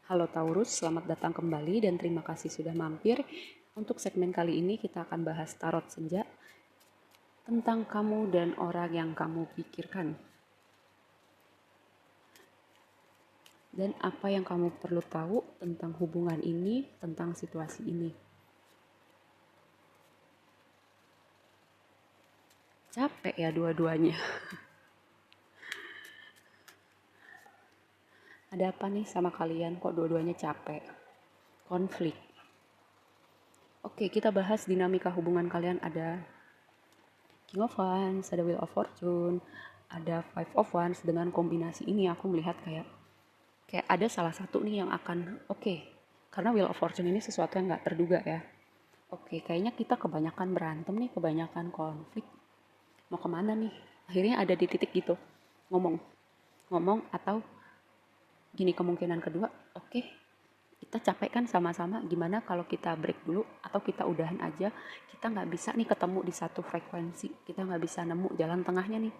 Halo Taurus, selamat datang kembali dan terima kasih sudah mampir. Untuk segmen kali ini kita akan bahas tarot senja tentang kamu dan orang yang kamu pikirkan. Dan apa yang kamu perlu tahu tentang hubungan ini, tentang situasi ini. Capek ya dua-duanya. Ada apa nih sama kalian kok dua-duanya capek? Konflik. Oke, kita bahas dinamika hubungan kalian. Ada King of Wands, ada Wheel of Fortune, ada Five of Wands. Dengan kombinasi ini aku melihat kayak ada salah satu nih yang akan karena Wheel of Fortune ini sesuatu yang nggak terduga ya. Kayaknya kita kebanyakan berantem nih, kebanyakan konflik. Mau kemana nih? Akhirnya ada di titik gitu, ngomong atau gini, kemungkinan kedua, kita capek kan sama-sama, gimana kalau kita break dulu atau kita udahan aja. Kita nggak bisa nih ketemu di satu frekuensi, kita nggak bisa nemu jalan tengahnya nih.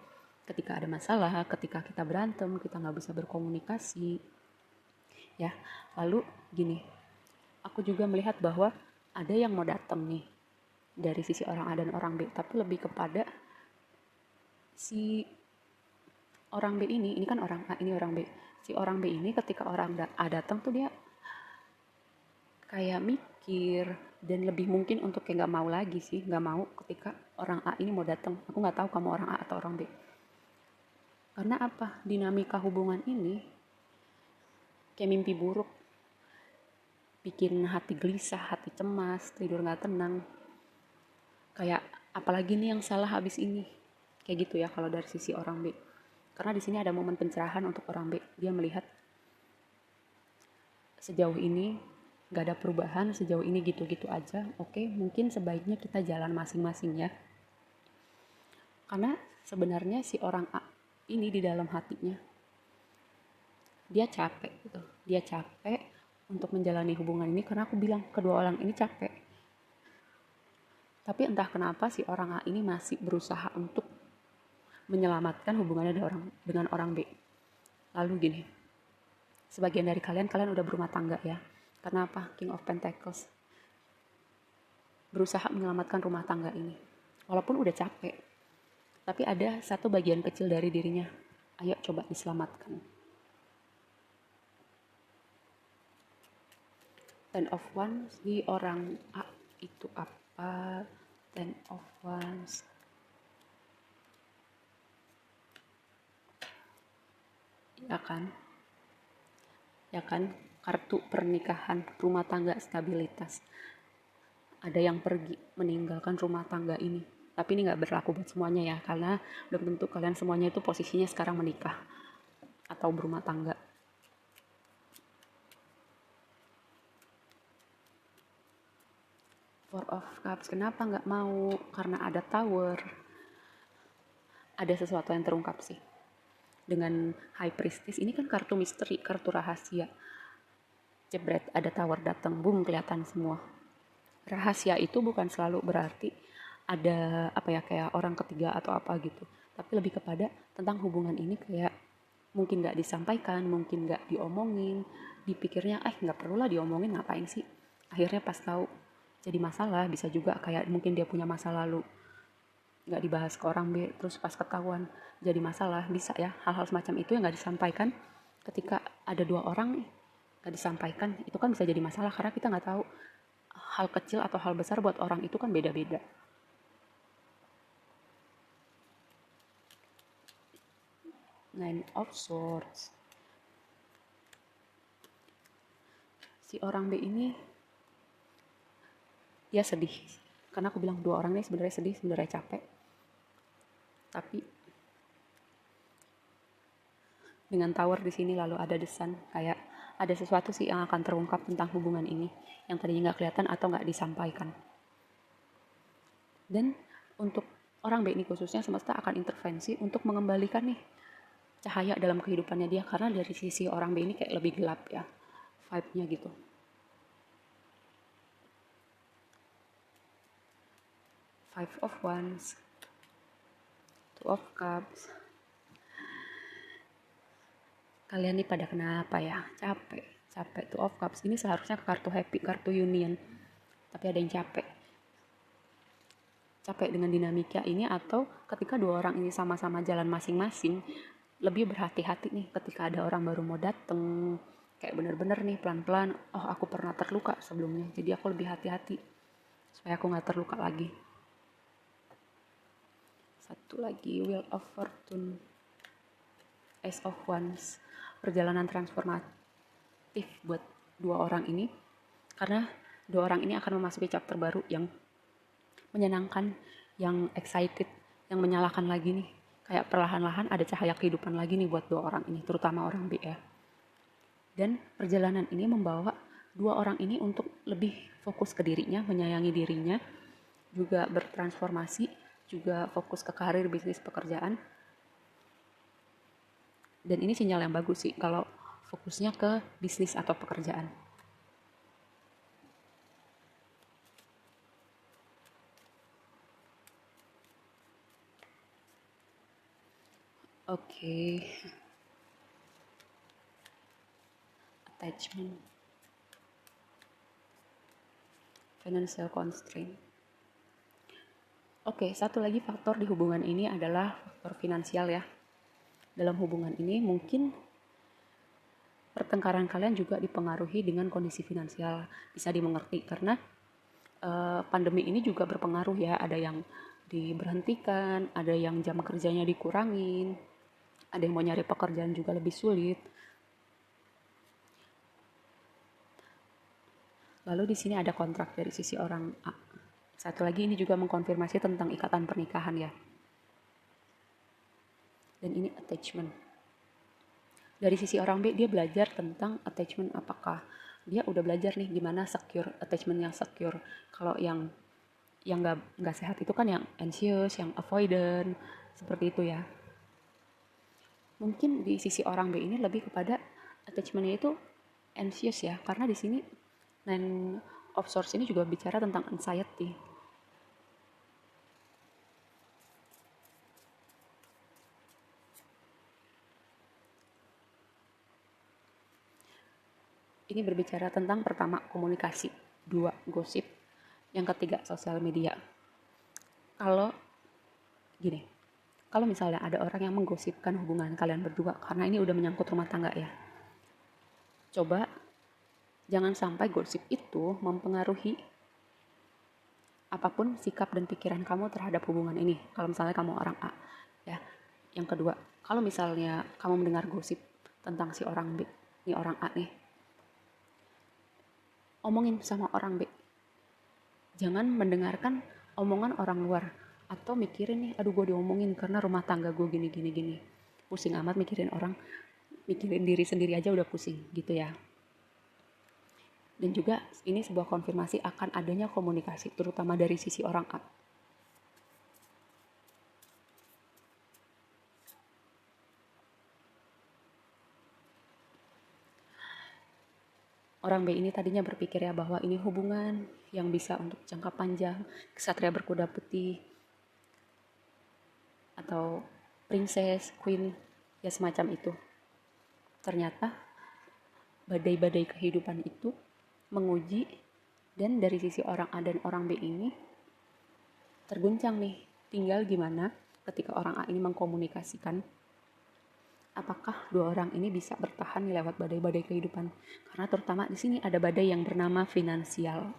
Ketika ada masalah, ketika kita berantem, kita nggak bisa berkomunikasi ya. Lalu gini, aku juga melihat bahwa ada yang mau datang nih dari sisi orang A dan orang B, tapi lebih kepada si orang B ini kan orang A, ini orang B. Si orang B ini ketika orang A datang tuh dia kayak mikir dan lebih mungkin untuk kayak nggak mau lagi sih, nggak mau ketika orang A ini mau datang. Aku nggak tahu kamu orang A atau orang B. Karena apa? Dinamika hubungan ini kayak mimpi buruk, bikin hati gelisah, hati cemas, tidur nggak tenang. Kayak apalagi nih yang salah habis ini, kayak gitu ya kalau dari sisi orang B. Karena di sini ada momen pencerahan untuk orang B. Dia melihat sejauh ini nggak ada perubahan, sejauh ini gitu-gitu aja. Mungkin sebaiknya kita jalan masing-masing ya. Karena sebenarnya si orang A ini di dalam hatinya dia capek gitu. Dia capek untuk menjalani hubungan ini, karena aku bilang kedua orang ini capek. Tapi entah kenapa si orang A ini masih berusaha untuk menyelamatkan hubungannya dengan orang B. Lalu gini, sebagian dari kalian udah berumah tangga ya. Karena apa? King of Pentacles. Berusaha menyelamatkan rumah tangga ini. Walaupun udah capek, tapi ada satu bagian kecil dari dirinya. Ayo coba diselamatkan. Ten of Wands di orang A itu apa? Ten of Wands. Ya kan? Ya kan? Kartu pernikahan, rumah tangga, stabilitas. Ada yang pergi meninggalkan rumah tangga ini. Tapi ini nggak berlaku buat semuanya ya, karena belum tentu kalian semuanya itu posisinya sekarang menikah atau berumah tangga. Four of Cups, kenapa nggak mau? Karena ada Tower. Ada sesuatu yang terungkap sih. Dengan High Priestess, ini kan kartu misteri, kartu rahasia. Jebret, ada Tower datang, boom, kelihatan semua. Rahasia itu bukan selalu berarti ada kayak orang ketiga atau apa gitu, tapi lebih kepada tentang hubungan ini, kayak mungkin nggak disampaikan, mungkin nggak diomongin, dipikirnya nggak perlu lah diomongin, ngapain sih, akhirnya pas tahu jadi masalah. Bisa juga kayak mungkin dia punya masa lalu nggak dibahas ke orang B, terus pas ketahuan jadi masalah. Bisa ya, hal-hal semacam itu yang nggak disampaikan ketika ada dua orang nggak disampaikan, itu kan bisa jadi masalah karena kita nggak tahu hal kecil atau hal besar buat orang itu kan beda-beda. Nine of Swords. Si orang B ini dia sedih. Karena aku bilang dua orang ini sebenarnya sedih, sebenarnya capek. Tapi dengan Tower di sini lalu ada The Sun, kayak ada sesuatu sih yang akan terungkap tentang hubungan ini yang tadinya nggak kelihatan atau nggak disampaikan. Dan untuk orang B ini khususnya, semesta akan intervensi untuk mengembalikan nih cahaya dalam kehidupannya dia, karena dari sisi orang B ini kayak lebih gelap ya vibe-nya gitu. Five of Wands, Two of Cups. Kalian nih pada kenapa ya? Capek capek. Two of Cups ini seharusnya kartu happy, kartu union, tapi ada yang capek dengan dinamika ini, atau ketika dua orang ini sama-sama jalan masing-masing, lebih berhati-hati nih ketika ada orang baru mau dateng, kayak bener-bener nih pelan-pelan, oh aku pernah terluka sebelumnya, jadi aku lebih hati-hati supaya aku gak terluka lagi. Satu lagi, Wheel of Fortune, Ace of Wands, perjalanan transformatif buat dua orang ini, karena dua orang ini akan memasuki chapter baru yang menyenangkan, yang excited, yang menyalakan lagi nih. Kayak perlahan-lahan ada cahaya kehidupan lagi nih buat dua orang ini, terutama orang B ya. Dan perjalanan ini membawa dua orang ini untuk lebih fokus ke dirinya, menyayangi dirinya, juga bertransformasi, juga fokus ke karir, bisnis, pekerjaan. Dan ini sinyal yang bagus sih kalau fokusnya ke bisnis atau pekerjaan. Oke. Attachment. Financial constraint. Oke, satu lagi faktor di hubungan ini adalah faktor finansial ya. Dalam hubungan ini mungkin pertengkaran kalian juga dipengaruhi dengan kondisi finansial. Bisa dimengerti karena pandemi ini juga berpengaruh ya. Ada yang diberhentikan, ada yang jam kerjanya dikurangin, ada yang mau nyari pekerjaan juga lebih sulit. Lalu di sini ada kontrak dari sisi orang A. Satu lagi ini juga mengkonfirmasi tentang ikatan pernikahan ya. Dan ini attachment. Dari sisi orang B, dia belajar tentang attachment, apakah dia udah belajar nih gimana secure, attachment yang secure. Kalau yang nggak sehat itu kan yang anxious, yang avoidant, seperti itu ya. Mungkin di sisi orang B ini lebih kepada attachmentnya itu anxious ya, karena di sini Nine of Swords ini juga bicara tentang anxiety. Ini berbicara tentang pertama komunikasi, dua gosip, yang ketiga sosial media. Kalau misalnya ada orang yang menggosipkan hubungan kalian berdua, karena ini udah menyangkut rumah tangga ya, coba jangan sampai gosip itu mempengaruhi apapun sikap dan pikiran kamu terhadap hubungan ini. Kalau misalnya kamu orang A ya. Yang kedua, kalau misalnya kamu mendengar gosip tentang si orang B, ini orang A nih, omongin sama orang B. Jangan mendengarkan omongan orang luar, atau mikirin nih, aduh gue diomongin karena rumah tangga gue gini. Pusing amat mikirin orang, mikirin diri sendiri aja udah pusing gitu ya. Dan juga ini sebuah konfirmasi akan adanya komunikasi, terutama dari sisi orang A. Orang B ini tadinya berpikir ya bahwa ini hubungan yang bisa untuk jangka panjang, kesatria berkuda putih, atau princess, queen, ya semacam itu. Ternyata badai-badai kehidupan itu menguji, dan dari sisi orang A dan orang B ini terguncang nih. Tinggal gimana ketika orang A ini mengkomunikasikan, apakah dua orang ini bisa bertahan lewat badai-badai kehidupan. Karena terutama di sini ada badai yang bernama finansial.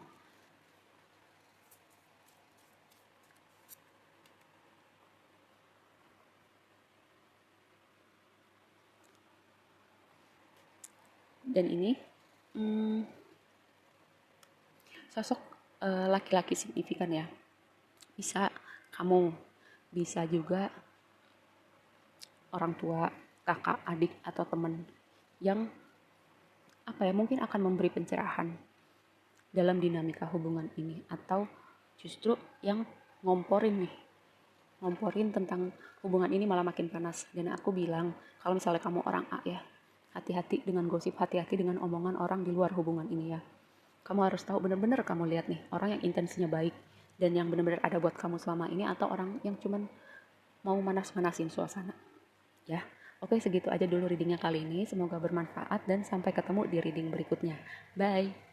Dan ini sosok laki-laki signifikan ya. Bisa kamu, bisa juga orang tua, kakak, adik, atau teman yang mungkin akan memberi pencerahan dalam dinamika hubungan ini, atau justru yang ngomporin tentang hubungan ini malah makin panas. Dan aku bilang, kalau misalnya kamu orang A ya, hati-hati dengan gosip, hati-hati dengan omongan orang di luar hubungan ini ya. Kamu harus tahu benar-benar, kamu lihat nih, orang yang intensinya baik dan yang benar-benar ada buat kamu selama ini, atau orang yang cuman mau manas-manasin suasana ya. Oke, segitu aja dulu readingnya kali ini. Semoga bermanfaat dan sampai ketemu di reading berikutnya. Bye.